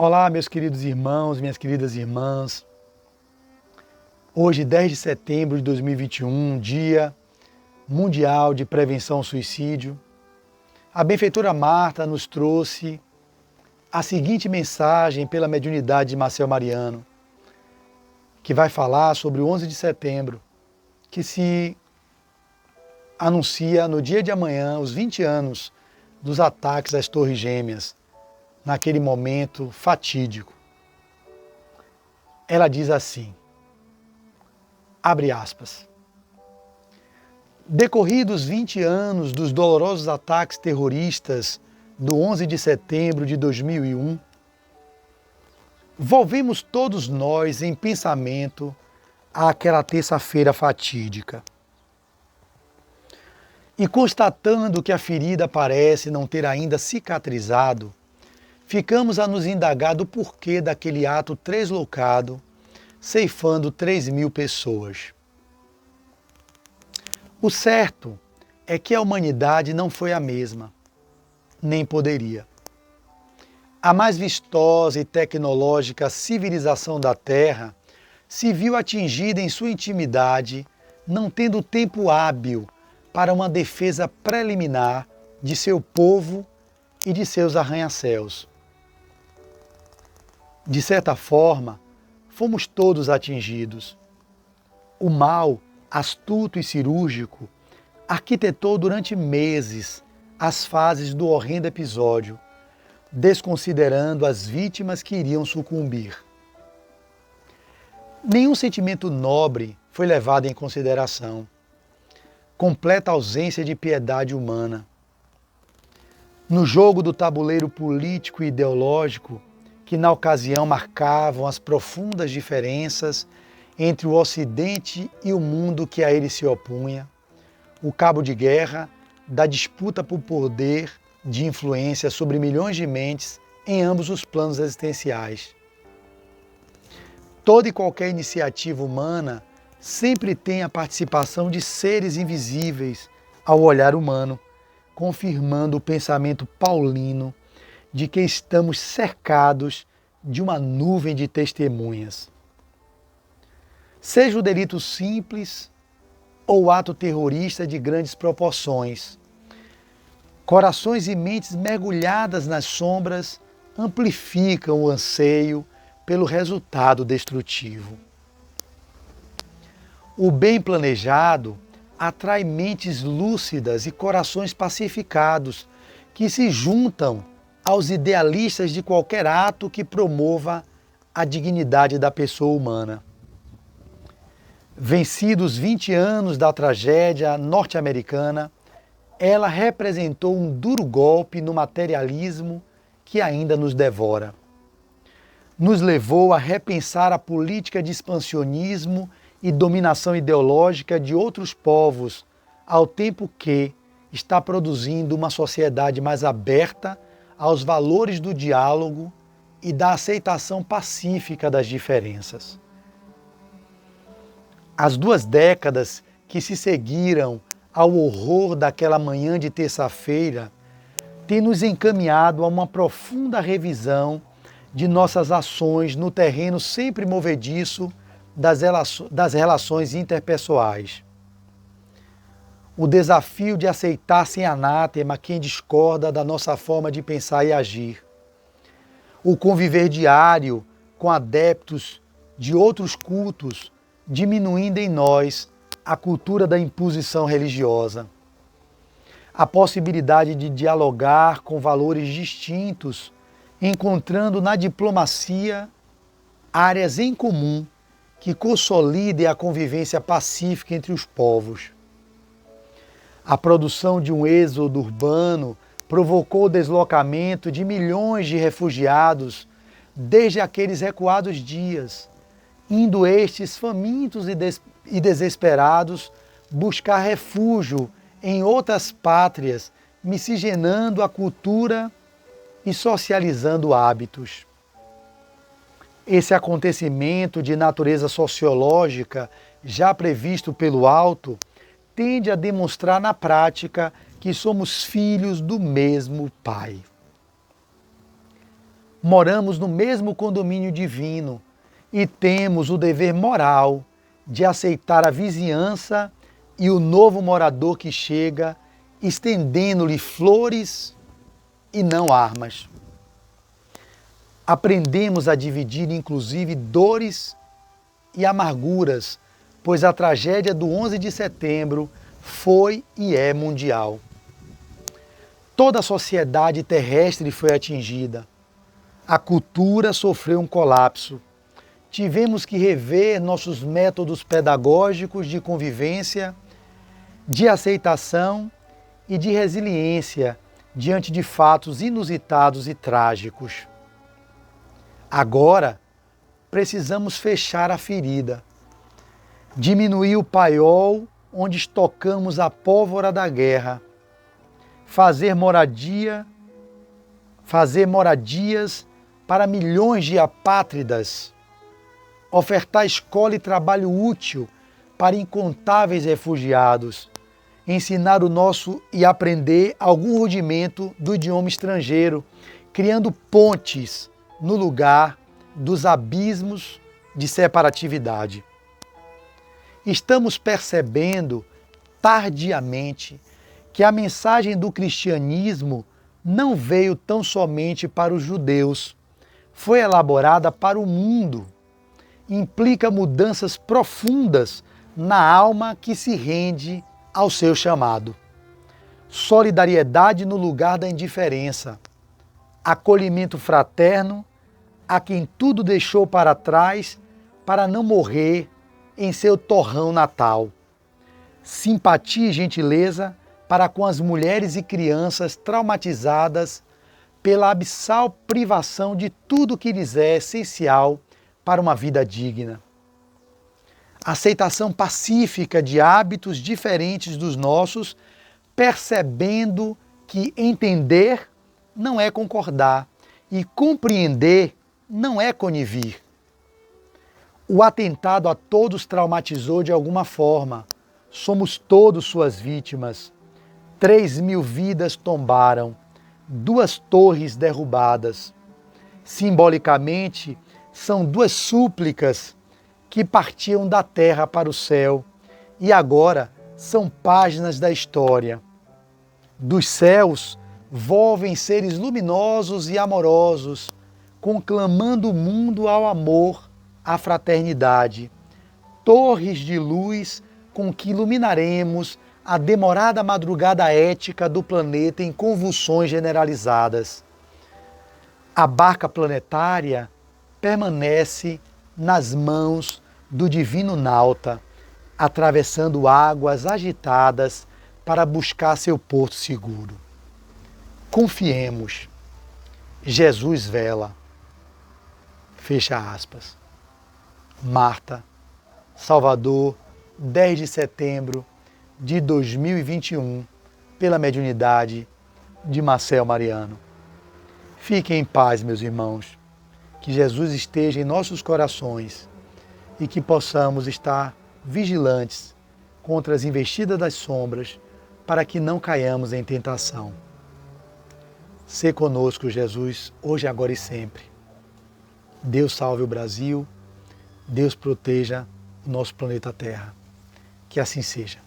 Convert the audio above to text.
Olá, meus queridos irmãos, minhas queridas irmãs. Hoje, 10 de setembro de 2021, Dia Mundial de Prevenção ao Suicídio, a benfeitora Marta nos trouxe a seguinte mensagem pela mediunidade de Marcel Mariano, que vai falar sobre o 11 de setembro, que se anuncia no dia de amanhã, os 20 anos dos ataques às Torres Gêmeas, naquele momento fatídico. Ela diz assim, abre aspas, decorridos 20 anos dos dolorosos ataques terroristas do 11 de setembro de 2001, volvemos todos nós em pensamento àquela terça-feira fatídica. E constatando que a ferida parece não ter ainda cicatrizado, ficamos a nos indagar do porquê daquele ato tresloucado, ceifando 3.000 pessoas. O certo é que a humanidade não foi a mesma, nem poderia. A mais vistosa e tecnológica civilização da Terra se viu atingida em sua intimidade, não tendo tempo hábil para uma defesa preliminar de seu povo e de seus arranha-céus. De certa forma, fomos todos atingidos. O mal, astuto e cirúrgico, arquitetou durante meses as fases do horrendo episódio, desconsiderando as vítimas que iriam sucumbir. Nenhum sentimento nobre foi levado em consideração. Completa ausência de piedade humana. No jogo do tabuleiro político e ideológico, que na ocasião marcavam as profundas diferenças entre o Ocidente e o mundo que a ele se opunha, o cabo de guerra da disputa por poder de influência sobre milhões de mentes em ambos os planos existenciais. Toda e qualquer iniciativa humana sempre tem a participação de seres invisíveis ao olhar humano, confirmando o pensamento paulino de que estamos cercados de uma nuvem de testemunhas. Seja o delito simples ou o ato terrorista de grandes proporções, corações e mentes mergulhadas nas sombras amplificam o anseio pelo resultado destrutivo. O bem planejado atrai mentes lúcidas e corações pacificados que se juntam aos idealistas de qualquer ato que promova a dignidade da pessoa humana. Vencidos 20 anos da tragédia norte-americana, ela representou um duro golpe no materialismo que ainda nos devora. Nos levou a repensar a política de expansionismo e dominação ideológica de outros povos, ao tempo que está produzindo uma sociedade mais aberta aos valores do diálogo e da aceitação pacífica das diferenças. As 2 décadas que se seguiram ao horror daquela manhã de terça-feira têm nos encaminhado a uma profunda revisão de nossas ações no terreno sempre movediço das relações interpessoais. O desafio de aceitar sem anátema quem discorda da nossa forma de pensar e agir. O conviver diário com adeptos de outros cultos, diminuindo em nós a cultura da imposição religiosa. A possibilidade de dialogar com valores distintos, encontrando na diplomacia áreas em comum que consolidem a convivência pacífica entre os povos. A produção de um êxodo urbano provocou o deslocamento de milhões de refugiados desde aqueles recuados dias, indo estes famintos e desesperados buscar refúgio em outras pátrias, miscigenando a cultura e socializando hábitos. Esse acontecimento de natureza sociológica, já previsto pelo alto, tende a demonstrar na prática que somos filhos do mesmo Pai. Moramos no mesmo condomínio divino e temos o dever moral de aceitar a vizinhança e o novo morador que chega, estendendo-lhe flores e não armas. Aprendemos a dividir, inclusive, dores e amarguras, pois a tragédia do 11 de setembro foi e é mundial. Toda a sociedade terrestre foi atingida. A cultura sofreu um colapso. Tivemos que rever nossos métodos pedagógicos de convivência, de aceitação e de resiliência diante de fatos inusitados e trágicos. Agora, precisamos fechar a ferida, diminuir o paiol onde estocamos a pólvora da guerra, fazer moradias para milhões de apátridas, ofertar escola e trabalho útil para incontáveis refugiados, ensinar o nosso e aprender algum rudimento do idioma estrangeiro, criando pontes no lugar dos abismos de separatividade. Estamos percebendo tardiamente que a mensagem do cristianismo não veio tão somente para os judeus, foi elaborada para o mundo. Implica mudanças profundas na alma que se rende ao seu chamado. Solidariedade no lugar da indiferença, acolhimento fraterno a quem tudo deixou para trás para não morrer em seu torrão natal. Simpatia e gentileza para com as mulheres e crianças traumatizadas pela abissal privação de tudo que lhes é essencial para uma vida digna. Aceitação pacífica de hábitos diferentes dos nossos, percebendo que entender não é concordar e compreender não é conivir. O atentado a todos traumatizou de alguma forma. Somos todos suas vítimas. 3.000 vidas tombaram, 2 torres derrubadas. Simbolicamente, são 2 súplicas que partiam da terra para o céu e agora são páginas da história. Dos céus volvem seres luminosos e amorosos, conclamando o mundo ao amor, à fraternidade. Torres de luz com que iluminaremos a demorada madrugada ética do planeta em convulsões generalizadas. A barca planetária permanece nas mãos do divino nauta, atravessando águas agitadas para buscar seu porto seguro. Confiemos. Jesus vela. Fecha aspas. Marta, Salvador, 10 de setembro de 2021, pela mediunidade de Marcel Mariano. Fiquem em paz, meus irmãos. Que Jesus esteja em nossos corações e que possamos estar vigilantes contra as investidas das sombras para que não caiamos em tentação. Sê conosco, Jesus, hoje, agora e sempre. Deus salve o Brasil, Deus proteja o nosso planeta Terra. Que assim seja.